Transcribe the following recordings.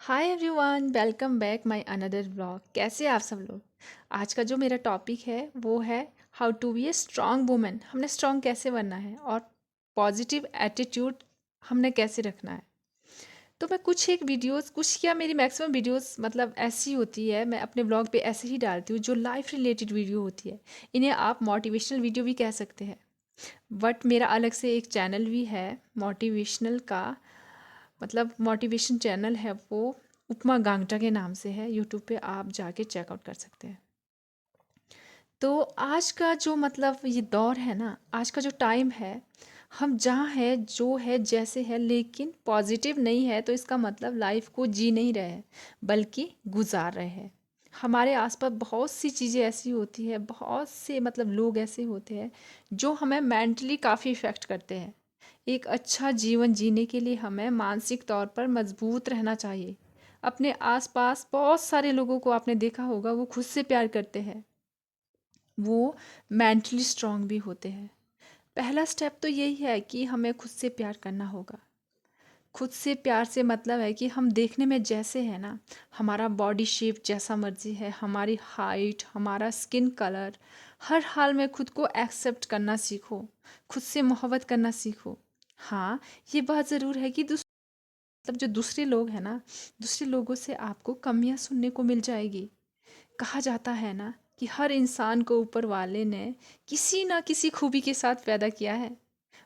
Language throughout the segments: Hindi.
Hi everyone, welcome back my another blog. कैसे हैं आप सब लोग। आज का जो मेरा टॉपिक है वो है how to be a strong women. हमने स्ट्रांग कैसे बनना है और पॉजिटिव एटीट्यूड हमने कैसे रखना है। तो मैं कुछ एक वीडियोस, कुछ क्या मेरी मैक्सिमम वीडियोस मतलब ऐसी होती है, मैं अपने ब्लॉग पे ऐसे ही डालती हूँ जो लाइफ रिलेटेड वीडियो होती है। इन्हें आप मोटिवेशनल वीडियो भी कह सकते हैं। बट मेरा अलग से एक चैनल भी है मोटिवेशनल का, मतलब मोटिवेशन चैनल है वो, उपमा गांगटा के नाम से है। यूट्यूब पे आप जाके चेकआउट कर सकते हैं। तो आज का जो मतलब ये दौर है ना, आज का जो टाइम है, हम जहाँ है जो है जैसे है, लेकिन पॉजिटिव नहीं है तो इसका मतलब लाइफ को जी नहीं रहे हैं, बल्कि गुजार रहे हैं। हमारे आसपास बहुत सी चीज़ें ऐसी होती है, बहुत से मतलब लोग ऐसे होते हैं जो हमें मेंटली काफ़ी इफ़ेक्ट करते हैं। एक अच्छा जीवन जीने के लिए हमें मानसिक तौर पर मजबूत रहना चाहिए। अपने आसपास बहुत सारे लोगों को आपने देखा होगा, वो खुद से प्यार करते हैं, वो मेंटली स्ट्रांग भी होते हैं। पहला स्टेप तो यही है कि हमें खुद से प्यार करना होगा। खुद से प्यार से मतलब है कि हम देखने में जैसे हैं ना, हमारा बॉडी शेप जैसा मर्जी है, हमारी हाइट, हमारा स्किन कलर, हर हाल में खुद को एक्सेप्ट करना सीखो। खुद से मोहब्बत करना सीखो। हाँ, ये बात ज़रूर है कि मतलब जो दूसरे लोग हैं ना, दूसरे लोगों से आपको कमियां सुनने को मिल जाएगी। कहा जाता है ना कि हर इंसान को ऊपर वाले ने किसी ना किसी खूबी के साथ पैदा किया है।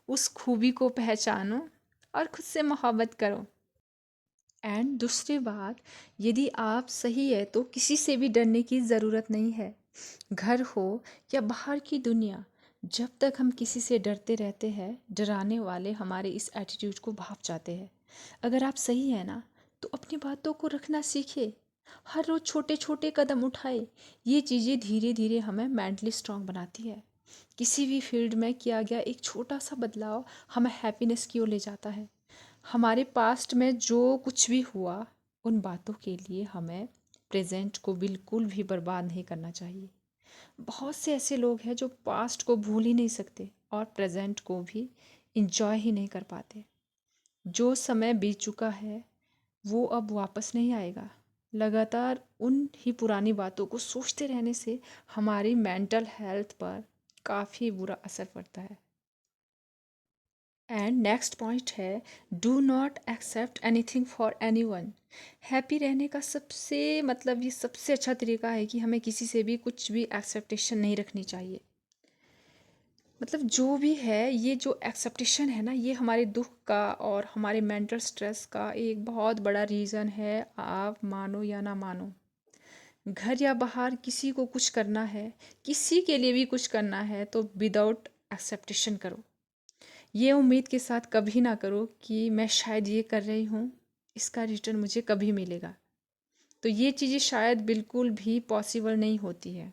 उस खूबी को पहचानो और खुद से मोहब्बत करो। एंड दूसरी बात, यदि आप सही है तो किसी से भी डरने की ज़रूरत नहीं है। घर हो या बाहर की दुनिया, जब तक हम किसी से डरते रहते हैं, डराने वाले हमारे इस एटीट्यूड को भाप जाते हैं। अगर आप सही है ना, तो अपनी बातों को रखना सीखे। हर रोज़ छोटे छोटे कदम उठाए। ये चीज़ें धीरे धीरे हमें मेंटली स्ट्रांग बनाती है। किसी भी फील्ड में किया गया एक छोटा सा बदलाव हमें हैप्पीनेस की ओर ले जाता है। हमारे पास्ट में जो कुछ भी हुआ, उन बातों के लिए हमें प्रेजेंट को बिल्कुल भी बर्बाद नहीं करना चाहिए। बहुत से ऐसे लोग हैं जो पास्ट को भूल ही नहीं सकते और प्रेजेंट को भी इंजॉय ही नहीं कर पाते। जो समय बीत चुका है वो अब वापस नहीं आएगा। लगातार उन ही पुरानी बातों को सोचते रहने से हमारी मेंटल हेल्थ पर काफ़ी बुरा असर पड़ता है। एंड नेक्स्ट पॉइंट है, do not accept anything for anyone. Happy रहने का सबसे मतलब ये सबसे अच्छा तरीका है कि हमें किसी से भी कुछ भी एक्सेप्टेशन नहीं रखनी चाहिए। मतलब जो भी है, ये जो एक्सेप्टेशन है ना, ये हमारे दुख का और हमारे मेंटल स्ट्रेस का एक बहुत बड़ा रीज़न है। आप मानो या ना मानो, घर या बाहर किसी को कुछ करना है, किसी के लिए भी कुछ करना है, तो विदाउट एक्सेप्टेशन करो। ये उम्मीद के साथ कभी ना करो कि मैं शायद ये कर रही हूँ, इसका रिटर्न मुझे कभी मिलेगा। तो ये चीज़ें शायद बिल्कुल भी पॉसिबल नहीं होती है।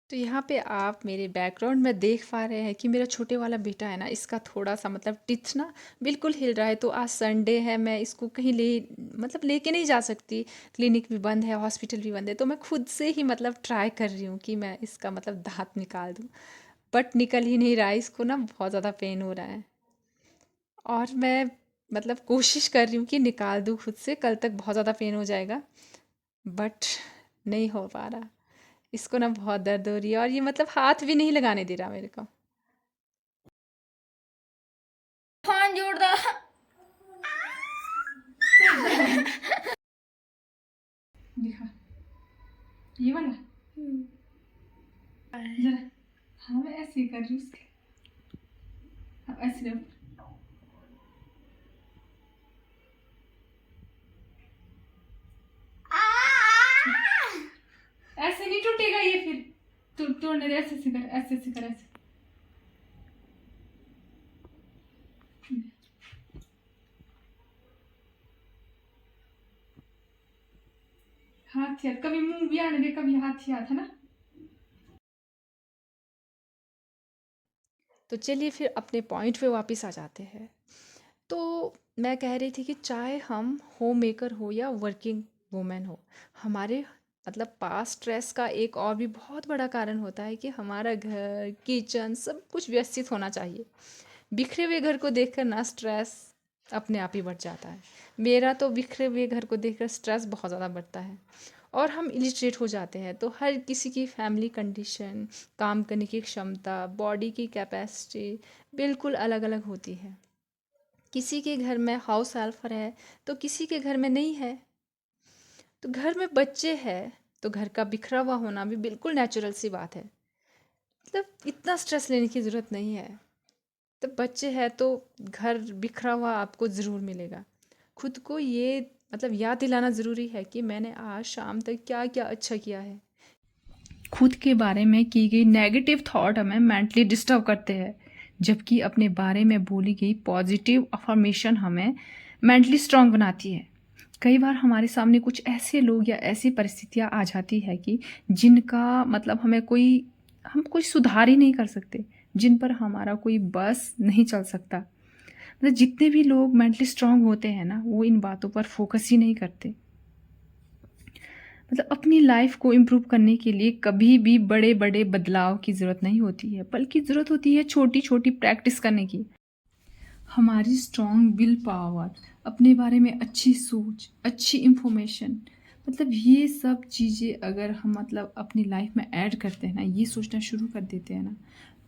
तो यहाँ पे आप मेरे बैकग्राउंड में देख पा रहे हैं कि मेरा छोटे वाला बेटा है ना, इसका थोड़ा सा मतलब टिथ ना बिल्कुल हिल रहा है। तो आज संडे है, मैं इसको कहीं ले मतलब लेके नहीं जा सकती। क्लिनिक भी बंद है, हॉस्पिटल भी बंद है, तो मैं खुद से ही मतलब ट्राई कर रही हूँ कि मैं इसका मतलब दांत निकाल दूँ। बट निकल ही नहीं रहा है, इसको ना बहुत ज़्यादा पेन हो रहा है। और मैं मतलब कोशिश कर रही हूँ कि निकाल दूँ खुद से, कल तक बहुत ज़्यादा पेन हो जाएगा, बट नहीं हो पा रहा। इसको ना बहुत दर्द हो रही है और ये मतलब हाथ भी नहीं लगाने दे रहा मेरे को। फोन जोड़ दो। दिखा, ये वाला जरा। हाँ, मैं ऐसे ही कर रही हूँ उसके। हाँ, ऐसे रहो। ऐसे नहीं टूटेगा ये फिर। तोड़ने दे, ऐसे ऐसे कर, ऐसे ऐसे कर, ऐसे। हाथ यार, कभी मुंह भी आने दे, कभी हाथ ही हाथ, है ना। तो चलिए फिर अपने पॉइंट पे वापस आ जाते हैं। तो मैं कह रही थी कि चाहे हम होम मेकर हो या वर्किंग वुमेन हो, हमारे मतलब पास स्ट्रेस का एक और भी बहुत बड़ा कारण होता है कि हमारा घर, किचन सब कुछ व्यवस्थित होना चाहिए। बिखरे हुए घर को देखकर ना स्ट्रेस अपने आप ही बढ़ जाता है। मेरा तो बिखरे हुए घर को देखकर स्ट्रेस बहुत ज़्यादा बढ़ता है और हम इलिटरेट हो जाते हैं। तो हर किसी की फैमिली कंडीशन, काम करने की क्षमता, बॉडी की कैपेसिटी बिल्कुल अलग अलग होती है। किसी के घर में हाउस हेल्पर है तो किसी के घर में नहीं है। तो घर में बच्चे हैं तो घर का बिखरा हुआ होना भी बिल्कुल नेचुरल सी बात है। मतलब इतना स्ट्रेस लेने की ज़रूरत नहीं है। तो बच्चे हैं तो घर बिखरा हुआ आपको ज़रूर मिलेगा। खुद को ये मतलब याद दिलाना ज़रूरी है कि मैंने आज शाम तक क्या क्या अच्छा किया है। खुद के बारे में की गई नेगेटिव थॉट हमें मेंटली डिस्टर्ब करते हैं, जबकि अपने बारे में बोली गई पॉजिटिव अफर्मेशन हमें मेंटली स्ट्रांग बनाती है। कई बार हमारे सामने कुछ ऐसे लोग या ऐसी परिस्थितियाँ आ जाती है कि जिनका मतलब हम कोई सुधार ही नहीं कर सकते, जिन पर हमारा कोई बस नहीं चल सकता। मतलब जितने भी लोग मेंटली स्ट्रांग होते हैं ना, वो इन बातों पर फोकस ही नहीं करते। मतलब अपनी लाइफ को इम्प्रूव करने के लिए कभी भी बड़े बड़े बदलाव की ज़रूरत नहीं होती है, बल्कि ज़रूरत होती है छोटी छोटी प्रैक्टिस करने की। हमारी स्ट्रॉन्ग विल पावर, अपने बारे में अच्छी सोच, अच्छी इंफॉर्मेशन, मतलब ये सब चीज़ें अगर हम मतलब अपनी लाइफ में ऐड करते हैं ना, ये सोचना शुरू कर देते हैं ना,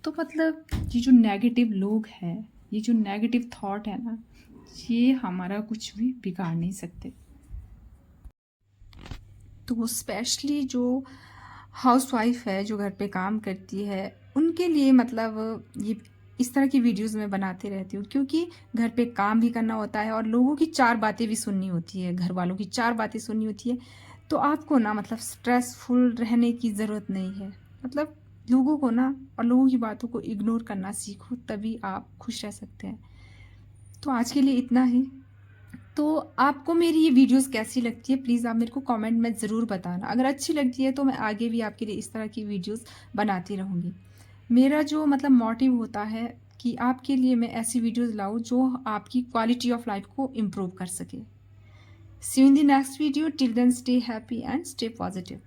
तो मतलब ये जो नेगेटिव लोग हैं, ये जो नेगेटिव थॉट है ना, ये हमारा कुछ भी बिगाड़ नहीं सकते। तो स्पेशली जो हाउसवाइफ है, जो घर पे काम करती है, उनके लिए मतलब ये इस तरह की वीडियोस मैं बनाते रहती हूँ, क्योंकि घर पे काम भी करना होता है और लोगों की चार बातें भी सुननी होती है, घर वालों की चार बातें सुननी होती है। तो आपको ना मतलब स्ट्रेसफुल रहने की ज़रूरत नहीं है। मतलब लोगों को ना और लोगों की बातों को इग्नोर करना सीखो, तभी आप खुश रह सकते हैं। तो आज के लिए इतना ही। तो आपको मेरी ये वीडियोस कैसी लगती है, प्लीज़ आप मेरे को कमेंट में ज़रूर बताना। अगर अच्छी लगती है तो मैं आगे भी आपके लिए इस तरह की वीडियोस बनाती रहूँगी। मेरा जो मतलब मोटिव होता है कि आपके लिए मैं ऐसी वीडियोस लाऊँ जो आपकी क्वालिटी ऑफ लाइफ को इम्प्रूव कर सके। See you in the next video, till then stay happy and stay positive.